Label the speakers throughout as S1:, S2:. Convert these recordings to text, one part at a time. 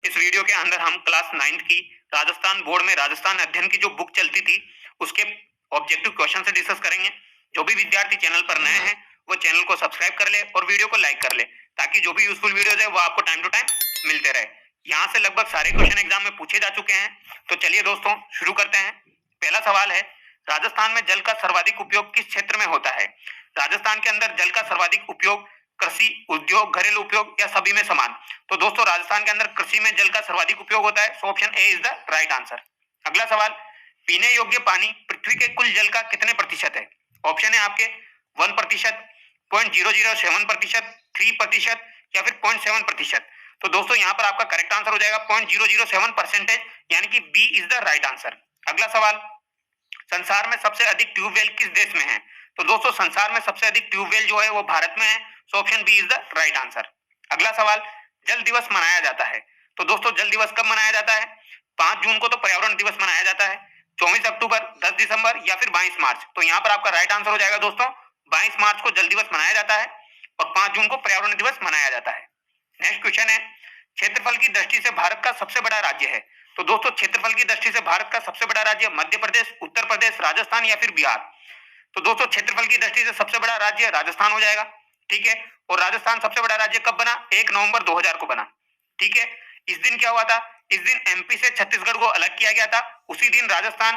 S1: इस वीडियो के अंदर हम क्लास 9th की राजस्थान बोर्ड में राजस्थान अध्ययन की जो बुक चलती थी उसके ऑब्जेक्टिव क्वेश्चन से डिस्कस करेंगे। जो भी विद्यार्थी चैनल पर नए हैं वो चैनल को सब्सक्राइब कर ले और वीडियो को लाइक कर ले ताकि जो भी यूजफुल वीडियोस है वो आपको टाइम टू टाइम मिलते रहे। यहाँ से लगभग सारे क्वेश्चन एग्जाम में पूछे जा चुके हैं, तो चलिए दोस्तों शुरू करते हैं। पहला सवाल है, राजस्थान में जल का सर्वाधिक उपयोग किस क्षेत्र में होता है? राजस्थान के अंदर जल का सर्वाधिक उपयोग कृषि, उद्योग, घरेलू उपयोग या सभी में समान? तो दोस्तों राजस्थान के अंदर कृषि में जल का सर्वाधिक उपयोग होता है, so option A is the right answer. अगला सवाल, पीने योग्य पानी पृथ्वी के कुल जल का कितने प्रतिशत है? ऑप्शन है आपके 1%, 0.007%, 3% या फिर 0.7%। तो दोस्तों यहाँ पर आपका करेक्ट आंसर हो जाएगा 0.007%, यानी कि B is the right answer. अगला सवाल, संसार में सबसे अधिक ट्यूबवेल किस देश में है? तो दोस्तों संसार में सबसे अधिक ट्यूबवेल जो है वो भारत में है, so option B is the right answer. अगला सवाल, जल दिवस मनाया जाता है, तो दोस्तों जल दिवस कब मनाया जाता है? 5 जून को तो पर्यावरण दिवस मनाया जाता है, 24 अक्टूबर, 10 दिसंबर या फिर 22 मार्च? तो यहाँ पर आपका राइट आंसर हो जाएगा दोस्तों 22 मार्च को जल दिवस मनाया जाता है और 5 जून को पर्यावरण दिवस मनाया जाता है। नेक्स्ट क्वेश्चन है, क्षेत्रफल की दृष्टि से भारत का सबसे बड़ा राज्य है? तो दोस्तों क्षेत्रफल की दृष्टि से भारत का सबसे बड़ा राज्य मध्य प्रदेश, उत्तर प्रदेश, राजस्थान या फिर बिहार? तो दोस्तों क्षेत्रफल की दृष्टि से सबसे बड़ा राज्य राजस्थान हो जाएगा, ठीक है। और राजस्थान सबसे बड़ा राज्य कब बना? 1 नवंबर 2000 को बना, ठीक है। इस दिन क्या हुआ था? इस दिन एमपी से छत्तीसगढ़ को अलग किया गया था, उसी दिन राजस्थान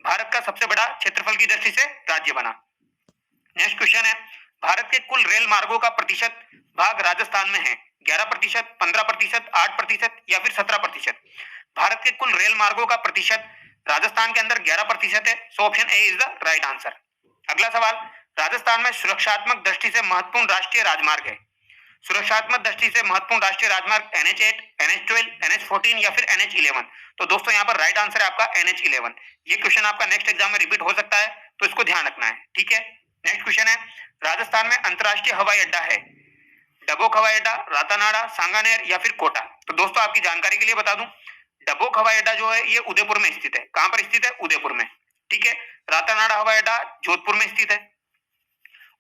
S1: भारत का सबसे बड़ा क्षेत्रफल की दृष्टि से राज्य बना। नेक्स्ट क्वेश्चन है, भारत के कुल रेल मार्गों का प्रतिशत भाग राजस्थान में है? 11%, 15%, 8% या फिर 17%? भारत के कुल रेल मार्गों का प्रतिशत राजस्थान के अंदर 11% है, so option A is the right answer. अगला सवाल, राजस्थान में सुरक्षात्मक दृष्टि से महत्वपूर्ण राष्ट्रीय राजमार्ग है? सुरक्षात्मक दृष्टि से महत्वपूर्ण राष्ट्रीय राजमार्ग NH8, NH12, NH14 या फिर NH11? तो दोस्तों यहाँ पर राइट आंसर है आपका NH11। ये क्वेश्चन आपका नेक्स्ट एग्जाम में रिपीट हो सकता है, तो इसको ध्यान रखना है, ठीक है। नेक्स्ट क्वेश्चन है, राजस्थान में अंतरराष्ट्रीय हवाई अड्डा है? डबोक हवाई अड्डा, रातानाडा, सांगानेर या फिर कोटा? तो दोस्तों आपकी जानकारी के लिए बता दूं, डबोक हवाई अड्डा जो है ये उदयपुर में स्थित है। कहां पर स्थित है? उदयपुर में, ठीक है। रातानाडा हवाई अड्डा जोधपुर में स्थित है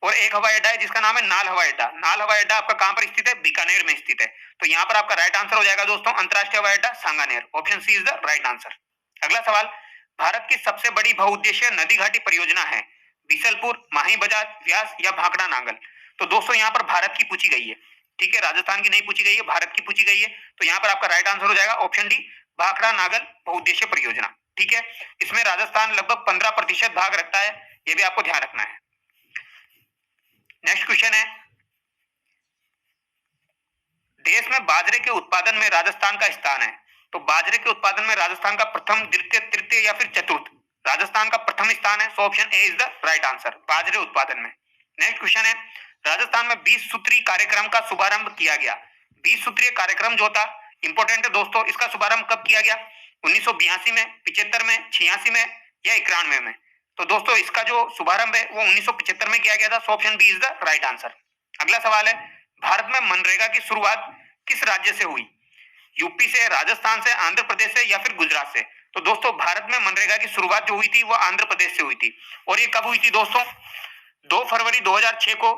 S1: और एक हवाई अड्डा है जिसका नाम है नाल हवाई अड्डा। नाल हवाई अड्डा आपका कहां पर स्थित है? बीकानेर में स्थित है। तो यहाँ पर आपका राइट आंसर हो जाएगा दोस्तों अंतरराष्ट्रीय हवाई अड्डा Sanganer, option C is the right answer. अगला सवाल, भारत की सबसे बड़ी बहुउद्देशीय नदी घाटी परियोजना है? बीसलपुर, माही बजाज, व्यास या भाखड़ा नांगल? तो दोस्तों यहाँ पर भारत की पूछी गई है, ठीक है, राजस्थान की नहीं पूछी गई है, भारत की पूछी गई है। तो यहाँ पर आपका राइट आंसर हो जाएगा ऑप्शन डी, भाखड़ा नागल बहुउद्देशीय परियोजना, ठीक है। इसमें राजस्थान लगभग 15% भाग रखता है, ये भी आपको ध्यान रखना है। नेक्स्ट क्वेश्चन है, देश में बाजरे के उत्पादन में राजस्थान का स्थान है? तो बाजरे के उत्पादन में राजस्थान का प्रथम, द्वितीय, तृतीय या फिर चतुर्थ? राजस्थान का प्रथम स्थान है, so option A is the right answer बाजरे उत्पादन में। नेक्स्ट क्वेश्चन है, राजस्थान में 20 सूत्रीय कार्यक्रम का शुभारंभ किया गया? 20 सूत्रीय कार्यक्रम जो था इंपॉर्टेंट है दोस्तों, इसका शुभारंभ कब किया गया? 1982 में, 75 में, 86 में या 91 में? तो दोस्तों इसका जो शुभारंभ है वो 1975 में किया गया था, so option B is the right answer. अगला सवाल है, भारत में मनरेगा की शुरुआत किस राज्य से हुई? यूपी से, राजस्थान से, आंध्र प्रदेश से या फिर गुजरात से? तो दोस्तों भारत में मनरेगा की शुरुआत जो हुई थी वो आंध्र प्रदेश से हुई थी। और ये कब हुई थी दोस्तों? 2 फरवरी 2006 को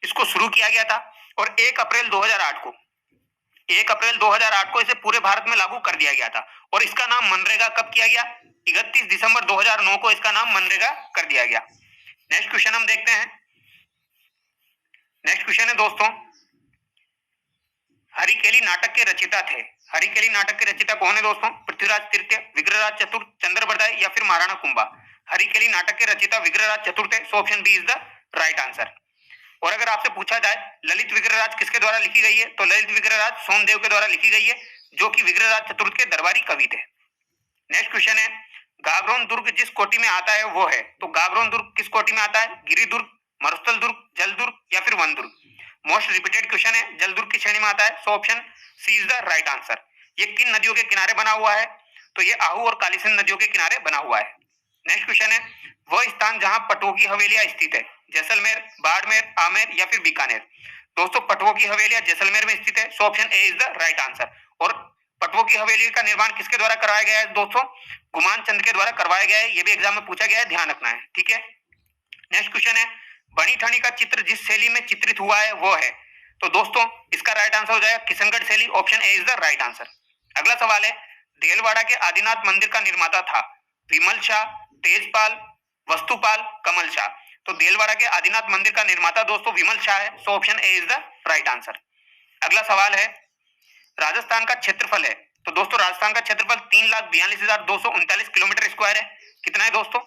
S1: इसको शुरू किया गया था और 1 अप्रैल 2008 को इसे पूरे भारत में लागू कर दिया गया था। और इसका नाम मनरेगा कब किया गया? 31 दिसंबर 2009 को इसका नाम मनरेगा कर दिया गया। नेक्स्ट क्वेश्चन हम देखते हैं। नेक्स्ट क्वेश्चन है दोस्तों, हरिकेली नाटक के रचयिता थे? हरिकेली नाटक के रचयिता कौन है दोस्तों? पृथ्वीराज तृतीय, विग्रहराज चतुर्थ, चंद्रबरदाई या फिर महाराणा कुंभा? हरिकेली नाटक के रचयिता विग्रहराज चतुर्थ है, so option B is the right answer. और अगर आपसे पूछा जाए ललित विग्रहराज किसके द्वारा लिखी गई है? तो ललित विग्रहराज सोमदेव के द्वारा लिखी गई है, जो कि विग्रहराज चतुर्थ के दरबारी कवि थे। नेक्स्ट क्वेश्चन है, गागरोन दुर्ग जिस कोटि में आता है वो है? तो गागरोन दुर्ग किस कोटि में आता है? गिरिदुर्ग, मरुस्थल दुर्ग, जल दुर्ग या फिर वन दुर्ग? मोस्ट रिपीटेड क्वेश्चन है, जल दुर्ग की श्रेणी में आता है, so option C is the right answer. ये किन नदियों के किनारे बना हुआ है? तो ये आहू और कालीसिंध नदियों के किनारे बना हुआ है। नेक्स्ट क्वेश्चन है, वह स्थान जहां पटोगी हवेलियां स्थित है? जैसलमेर, बाड़मेर, आमेर या फिर बीकानेर? दोस्तों पटोगी हवेलियां जैसलमेर में स्थित है, so option A is the right answer. और पटोगी हवेली का निर्माण किसके द्वारा करवाया गया है दोस्तों? गुमान चंद के द्वारा करवाया गया है, ये भी एग्जाम में पूछा गया है, ध्यान रखना है, ठीक है। नेक्स्ट क्वेश्चन है, बनी ठाणी का चित्र जिस शैली में चित्रित हुआ है वो है? तो दोस्तों इसका राइट आंसर हो जाएगा किशनगढ़ शैली, option A is the right answer. अगला सवाल है, देलवाड़ा के आदिनाथ मंदिर का निर्माता था विमल शाह, तेजपाल, वस्तुपाल, कमल शाह। तो देलवाड़ा के आदिनाथ मंदिर का निर्माता दोस्तों विमल शाह है, so option A is the right answer. अगला सवाल है, राजस्थान का क्षेत्रफल है, तो दोस्तों राजस्थान का क्षेत्रफल 3,42,239 किलोमीटर स्क्वायर है। कितना है दोस्तों?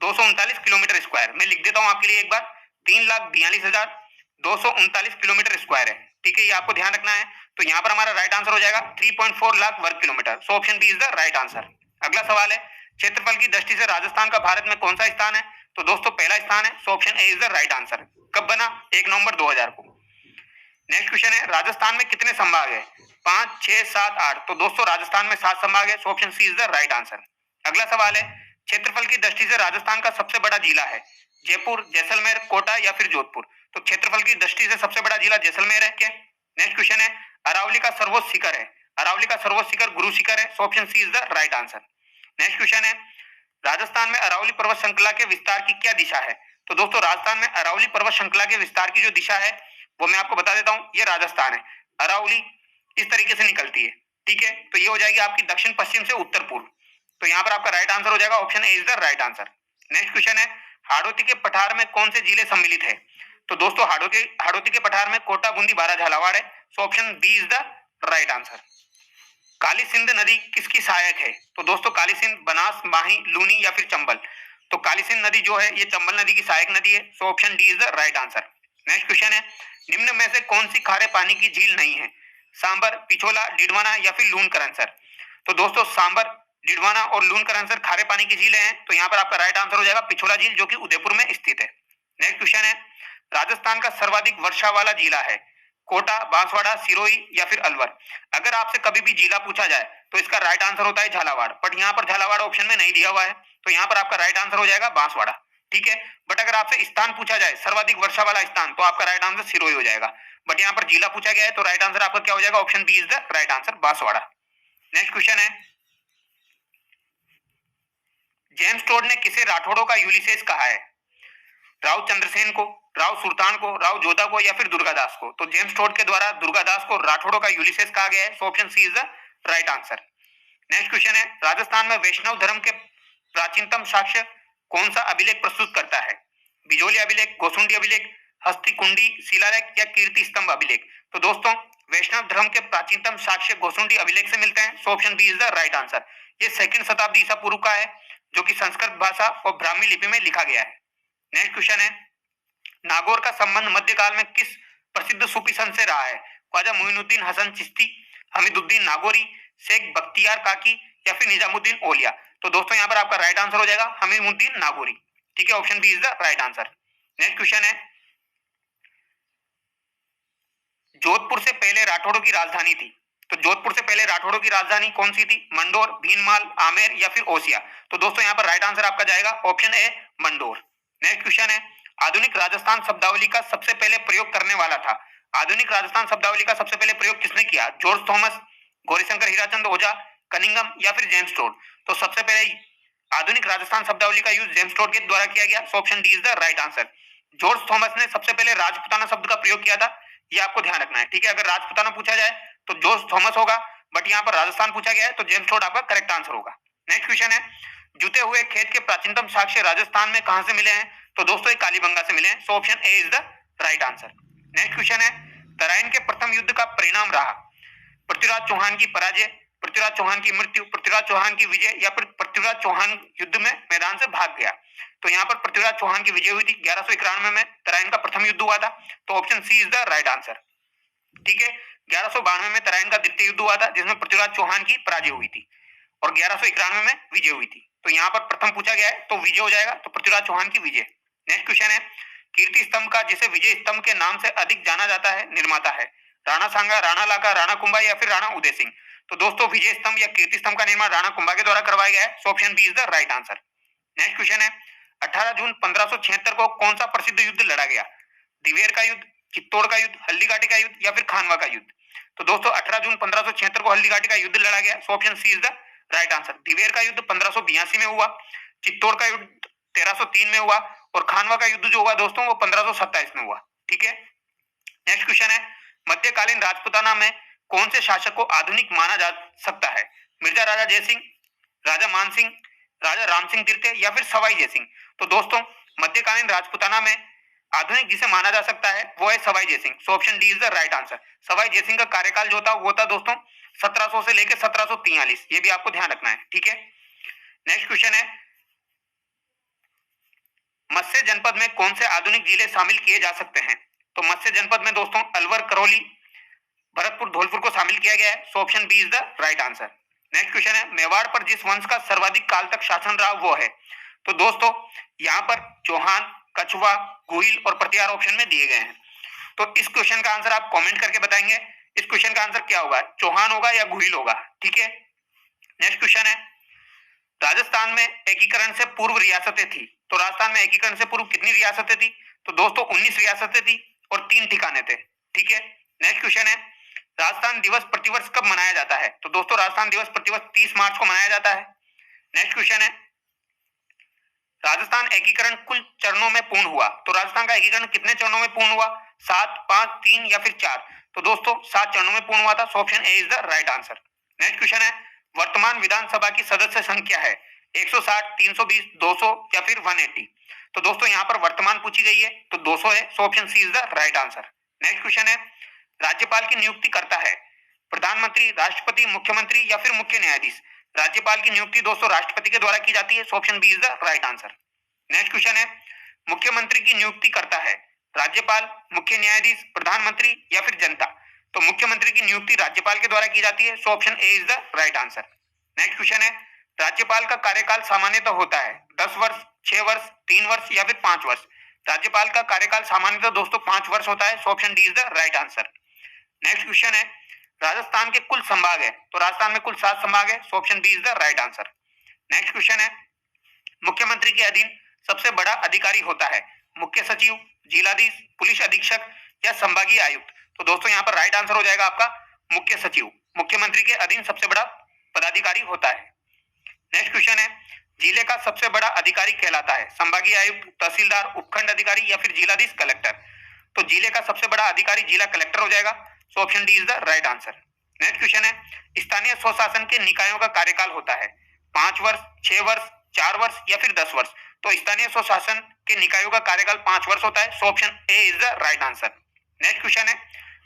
S1: 239 किलोमीटर स्क्वायर। मैं लिख देता हूं आपके लिए एक बार, 3,42,239 किलोमीटर स्क्वायर है। ठीक है, ये आपको ध्यान रखना है। तो यहाँ पर हमारा राइट आंसर हो जाएगा 3.4 लाख वर्ग kilometre. So option B is the right answer. अगला सवाल है, क्षेत्रफल की दृष्टि से राजस्थान का भारत में कौन सा स्थान है? तो दोस्तों पहला स्थान है, so option A is the right answer. कब बना? 1 नवंबर 2000 को। नेक्स्ट क्वेश्चन है, राजस्थान में कितने संभाग है? 5, 6, 7, 8। तो दोस्तों राजस्थान में 7 संभाग है, so option C is the right answer. अगला सवाल है, क्षेत्रफल की दृष्टि से राजस्थान का सबसे बड़ा जिला है जयपुर, जैसलमेर, कोटा या फिर जोधपुर? तो क्षेत्रफल की दृष्टि से सबसे बड़ा जिला जैसलमेर है क्या? नेक्स्ट क्वेश्चन है, अरावली का सर्वोच्च शिखर है, अरावली का सर्वोच्च शिखर गुरु शिखर है, so option C is the right answer. Next question है, राजस्थान में अरावली पर्वत श्रृंखला के विस्तार की क्या दिशा है? तो दोस्तों राजस्थान में अरावली पर्वत श्रृंखला के विस्तार की जो दिशा है वो मैं आपको बता देता हूं, ये राजस्थान है। अरावली इस तरीके से निकलती है, ठीक है, तो ये हो जाएगी आपकी दक्षिण पश्चिम से उत्तर पूर्व। तो यहाँ पर आपका राइट आंसर हो जाएगा option A is the right answer. Next question है, हाड़ौती के पठार में कौन से जिले सम्मिलित है? तो दोस्तों हाड़ौती के पठार में कोटा, बूंदी, बारा, झालावाड़ है, so option B is the right answer. Kali Sindh नदी किसकी सहायक है? तो दोस्तों काली सिंध बनास, माही, लूनी या फिर चंबल? तो काली सिंध नदी जो है ये चंबल नदी की सहायक नदी है, so option D is the right answer. Next question है, निम्न में से कौन सी खारे पानी की झील नहीं है? सांबर, पिछोला, डिडवाना या फिर लून करंसर? तो दोस्तों सांबर, डिडवाना और लून करंसर खारे पानी की झीलें हैं, तो यहाँ पर आपका राइट आंसर हो जाएगा पिछोला झील, जो कि उदयपुर में स्थित है। नेक्स्ट क्वेश्चन है, राजस्थान का सर्वाधिक वर्षा वाला जिला है कोटा, बांसवाड़ा, सिरोही या फिर अलवर? अगर आपसे कभी भी जिला पूछा जाए तो इसका राइट आंसर होता है झालावाड़, बट यहाँ पर झालावाड़ ऑप्शन में नहीं दिया हुआ है, तो यहाँ पर आपका राइट आंसर हो जाएगा बांसवाड़ा। ठीक है, बट अगर आपसे स्थान पूछा जाए सर्वाधिक वर्षा वाला स्थान, तो आपका राइट आंसर सिरोही हो जाएगा, बट यहाँ पर जिला पूछा गया है तो राइट आंसर आपका क्या हो जाएगा? Option B is the right answer, Banswara. Next question है, जेम्स टोड ने किसे राठौड़ों का यूलिसेस कहा है? राव चंद्रसेन को, राव सुल्तान को, राव जोधा को या फिर दुर्गादास को? तो जेम्स टोड के द्वारा दुर्गादास को राठौड़ों का यूलिसेस कहा गया है, so option C is the right answer. Next question है, राजस्थान में वैष्णव धर्म के प्राचीनतम साक्ष्य कौन सा अभिलेख प्रस्तुत करता है? बिजोली अभिलेख, गोसुंडी अभिलेख, हस्तिकुंडी शिलालेख या कीर्ति स्तंभ अभिलेख? तो दोस्तों वैष्णव धर्म के प्राचीनतम साक्ष्य गोसुंडी अभिलेख से मिलते हैं, so option B is the right answer. ये 2वीं शताब्दी ईसा पूर्व का है, जो कि संस्कृत भाषा और ब्राह्मी लिपि में लिखा गया है। नेक्स्ट क्वेश्चन है, नागौर का संबंध मध्यकाल में किस प्रसिद्ध सूफी संत से रहा है? ख्वाजा मुइनुद्दीन हसन चिश्ती, हमीदुद्दीन नागौरी, शेख बख्तियार काकी या फिर निजामुद्दीन औलिया? तो दोस्तों यहाँ पर आपका राइट आंसर हो जाएगा हमीदुद्दीन नागौरी। ठीक है, option B is the right answer. Next question है, जोधपुर से पहले राठौड़ों की राजधानी थी, तो जोधपुर से पहले राठौड़ों की राजधानी कौन सी थी? मंडोर, भीनमाल, आमेर या फिर ओसिया? तो दोस्तों यहाँ पर राइट आंसर आपका जाएगा option A Mandore. Next question है, आधुनिक राजस्थान शब्दावली का सबसे पहले प्रयोग करने वाला था? आधुनिक राजस्थान शब्दावली का सबसे पहले प्रयोग किसने किया? जॉर्ज थॉमस, गौरीशंकर हीराचंद ओझा, कनिंगम या फिर जेम्स टोड? तो सबसे पहले आधुनिक राजस्थान शब्दावली का यूज जेम्स टोड के द्वारा किया गया, so option D is the right answer. George Thomas ने सबसे पहले राजपुताना शब्द का प्रयोग किया था, ये आपको ध्यान रखना है। ठीक है, अगर राजपुताना पूछा जाए तो जॉर्ज थॉमस होगा, बट यहाँ पर राजस्थान पूछा गया है तो जेम्स टोड आपका करेक्ट आंसर होगा। नेक्स्ट क्वेश्चन है, जुते हुए खेत के प्राचीनतम साक्ष्य राजस्थान में कहां से मिले हैं? तो दोस्तों ये कालीबंगा से मिले हैं, so option A is the right answer. Next question है, तराइन के प्रथम युद्ध का परिणाम रहा पृथ्वीराज चौहान की पराजय, पृथ्वीराज चौहान की मृत्यु, पृथ्वीराज चौहान की विजय या फिर पृथ्वीराज चौहान युद्ध में मैदान से भाग गया? तो यहाँ पर पृथ्वीराज चौहान की विजय हुई थी, 1191 में तराइन का प्रथम युद्ध हुआ था, तो option C is the right answer. ठीक है, 1192 में तराइन का द्वितीय युद्ध हुआ था जिसमें पृथ्वीराज चौहान की पराजय हुई थी और 1191 में विजय हुई थी, तो यहाँ पर प्रथम पूछा गया है तो विजय हो जाएगा, तो पृथ्वीराज चौहान की विजय। नेक्स्ट क्वेश्चन है, कीर्ति स्तंभ का जिसे विजय स्तंभ के नाम से अधिक जाना जाता है निर्माता है? राणा सांगा, राणा लाका, राणा कुंभा या फिर राणा उदय सिंह? तो दोस्तों विजय स्तंभ या कीर्ति स्तंभ का निर्माण राणा कुंभा के द्वारा करवाया गया है, so option B is the right answer. Next question है, 18 जून 1576 को कौन सा प्रसिद्ध युद्ध लड़ा गया? दिवेर का युद्ध, चित्तौड़ का युद्ध, हल्दीघाटी का युद्ध या फिर खानवा का युद्ध? तो दोस्तों 18 जून 1576 को हल्दीघाटी का युद्ध लड़ा गया, so option C is the right answer. Dewair का युद्ध 1582 में हुआ, चित्तौड़ का युद्ध 1303 में हुआ और खानवा का युद्ध जो हुआ दोस्तों वो 1527 में हुआ। ठीक है, नेक्स्ट क्वेश्चन है, मध्यकालीन राजपुताना में कौन से शासक को आधुनिक माना जा सकता है? मिर्जा राजा जयसिंह, राजा मानसिंह, राजा राम सिंह तीर्थे या फिर सवाई जयसिंह? तो दोस्तों मध्यकालीन राजपूताना में आधुनिक जिसे माना जा सकता है वो है Sawai Jaisingh. So option D is the right answer. Sawai Jaisingh का कार्यकाल जो था वो था दोस्तों 1700 से लेकर 1743। ये भी आपको ध्यान रखना है, ठीक है। नेक्स्ट क्वेश्चन है, मत्स्य जनपद में कौन से आधुनिक जिले शामिल किए जा सकते हैं? तो मत्स्य जनपद में दोस्तों अलवर, करौली, भरतपुर, धौलपुर को शामिल किया गया है। So option B is the right answer. Next question है, मेवाड़ पर जिस वंश का सर्वाधिक काल तक शासन रहा वो है? तो दोस्तों यहाँ पर चौहान, कछुआ, गुहिल और प्रतिहार ऑप्शन में दिए गए हैं। तो इस क्वेश्चन का आंसर आप कमेंट करके बताएंगे इस क्वेश्चन का आंसर क्या होगा, चौहान होगा या गुहिल होगा, ठीक है। नेक्स्ट क्वेश्चन है, राजस्थान में एकीकरण से पूर्व रियासतें थी, तो राजस्थान में एकीकरण से पूर्व कितनी रियासतें थी? तो दोस्तों 19 रियासतें थी और 3 ठिकाने थे, ठीक है। नेक्स्ट क्वेश्चन है, राजस्थान दिवस प्रतिवर्ष कब मनाया जाता है? तो दोस्तों राजस्थान दिवस प्रतिवर्ष 30 मार्च को मनाया जाता है। नेक्स्ट क्वेश्चन है, राजस्थान एकीकरण कुल चरणों में पूर्ण हुआ, तो राजस्थान का एकीकरण कितने चरणों में पूर्ण हुआ? 7, 5, 3 या फिर 4? तो दोस्तों 7 चरणों में पूर्ण हुआ था। So option A is the right answer. Next question है, वर्तमान विधानसभा की सदस्य संख्या है 160, 320, 200 या फिर 180? तो दोस्तों यहाँ पर वर्तमान पूछी गई है तो 200 है। So option C is the right answer. Next question है, राज्यपाल की नियुक्ति करता है प्रधानमंत्री, राष्ट्रपति, मुख्यमंत्री या फिर मुख्य न्यायाधीश? राज्यपाल की नियुक्ति दोस्तों राष्ट्रपति के द्वारा की जाती है। So option B is the right answer. Next question है, मुख्यमंत्री की नियुक्ति करता है राज्यपाल, मुख्य न्यायाधीश, प्रधानमंत्री या फिर जनता? तो मुख्यमंत्री की नियुक्ति राज्यपाल के द्वारा की जाती है। So option A is the right answer. Next question है, राज्यपाल का कार्यकाल सामान्यतः होता है 10 वर्ष, 6 वर्ष, 3 वर्ष या फिर 5 वर्ष? राज्यपाल का कार्यकाल सामान्यतः दोस्तों 5 वर्ष होता है। So option D is the right answer. Next question है, राजस्थान के कुल संभाग है, तो राजस्थान में कुल 7 संभाग है। So option B is the right answer. Next question है, मुख्यमंत्री के अधीन सबसे बड़ा अधिकारी होता है मुख्य सचिव, जिलाधीश, पुलिस अधीक्षक या संभागीय आयुक्त? तो दोस्तों यहाँ पर राइट आंसर हो जाएगा आपका मुख्य सचिव। मुख्यमंत्री के अधीन सबसे बड़ा पदाधिकारी होता है। नेक्स्ट क्वेश्चन है, जिले का सबसे बड़ा अधिकारी कहलाता है संभागीय आयुक्त, तहसीलदार, उपखंड अधिकारी या फिर जिलाधीश, कलेक्टर? तो जिले का सबसे बड़ा अधिकारी जिला कलेक्टर हो जाएगा। सो option D is the right answer. Next question है, स्थानीय स्वशासन के निकायों का कार्यकाल होता है 5 वर्ष, 6 वर्ष, 4 वर्ष या फिर 10 वर्ष? तो स्थानीय स्वशासन के निकायों का कार्यकाल 5 वर्ष होता है। So option A is the right answer. Next question है,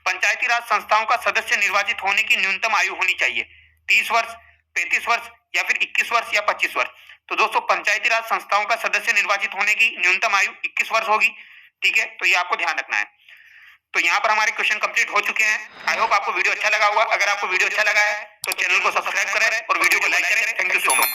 S1: पंचायती राज संस्थाओं का सदस्य निर्वाचित होने की न्यूनतम आयु होनी चाहिए 30 वर्ष, 35 वर्ष या फिर 21 वर्ष या 25 वर्ष? तो दोस्तों पंचायती राज संस्थाओं का सदस्य निर्वाचित होने की न्यूनतम आयु 21 वर्ष होगी, ठीक है। तो ये आपको ध्यान रखना है। तो यहाँ पर हमारे क्वेश्चन कंप्लीट हो चुके हैं। आई होप आपको वीडियो अच्छा लगा होगा। अगर आपको वीडियो अच्छा लगा है तो चैनल को